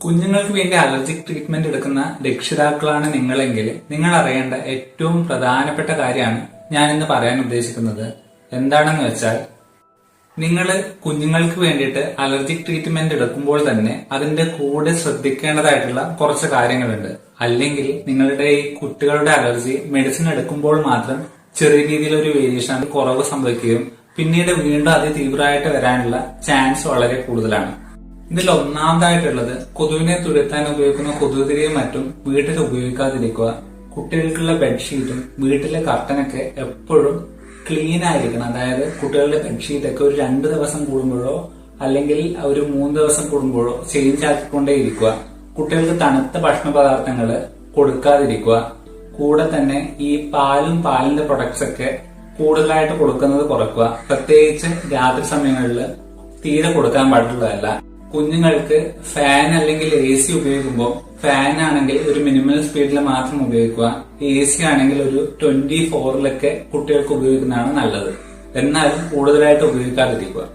കുഞ്ഞുങ്ങൾക്ക് വേണ്ടി allergic treatment എടുക്കുന്ന രക്ഷിതാക്കളാണ് നിങ്ങളെങ്കിൽ നിങ്ങൾ അറിയേണ്ട ഏറ്റവും പ്രധാനപ്പെട്ട കാര്യമാണ് ഞാൻ ഇന്ന് പറയാൻ ഉദ്ദേശിക്കുന്നത്. എന്താണെന്ന് വെച്ചാൽ, നിങ്ങൾ കുഞ്ഞുങ്ങൾക്ക് വേണ്ടിയിട്ട് അലർജിക് ട്രീറ്റ്മെന്റ് എടുക്കുമ്പോൾ തന്നെ അതിന്റെ കൂടെ ശ്രദ്ധിക്കേണ്ടതായിട്ടുള്ള കുറച്ച് കാര്യങ്ങളുണ്ട്. അല്ലെങ്കിൽ നിങ്ങളുടെ ഈ കുട്ടികളുടെ അലർജി മെഡിസിൻ എടുക്കുമ്പോൾ മാത്രം ചെറിയ രീതിയിൽ ഒരു വേരിയേഷൻ കുറവ് സംഭവിക്കുകയും പിന്നീട് വീണ്ടും അതിതീവ്രമായിട്ട് വരാനുള്ള ചാൻസ് വളരെ കൂടുതലാണ്. ഇതിൽ ഒന്നാമതായിട്ടുള്ളത്, കൊതുവിനെ തുരത്താൻ ഉപയോഗിക്കുന്ന കൊതുകുതിരിയും മറ്റും വീട്ടിൽ ഉപയോഗിക്കാതിരിക്കുക. കുട്ടികൾക്കുള്ള ബെഡ്ഷീറ്റും വീട്ടിലെ കർട്ടനൊക്കെ എപ്പോഴും ക്ലീൻ ആയിരിക്കണം. അതായത് കുട്ടികളുടെ ബെഡ്ഷീറ്റൊക്കെ ഒരു 2 ദിവസം കൂടുമ്പോഴോ അല്ലെങ്കിൽ ഒരു 3 ദിവസം കൂടുമ്പോഴോ ചേഞ്ച് ആക്കിക്കൊണ്ടേ ഇരിക്കുക. കുട്ടികൾക്ക് തണുത്ത ഭക്ഷണ പദാർത്ഥങ്ങൾ കൊടുക്കാതിരിക്കുക. കൂടെ തന്നെ ഈ പാലിന്റെ പ്രൊഡക്ട്സ് ഒക്കെ കൂടുതലായിട്ട് കൊടുക്കുന്നത് കുറയ്ക്കുക. പ്രത്യേകിച്ച് രാത്രി സമയങ്ങളിൽ തീരെ കൊടുക്കാൻ പാടുള്ളതല്ല. കുഞ്ഞുങ്ങൾക്ക് ഫാൻ അല്ലെങ്കിൽ AC ഉപയോഗിക്കുമ്പോൾ ഫാൻ ആണെങ്കിൽ ഒരു മിനിമൽ സ്പീഡിൽ മാത്രം ഉപയോഗിക്കുക. AC ആണെങ്കിൽ ഒരു 24 കുട്ടികൾക്ക് ഉപയോഗിക്കുന്നതാണ് നല്ലത്. എന്നാലും കൂടുതലായിട്ട് ഉപയോഗിക്കാതിരിക്കുക.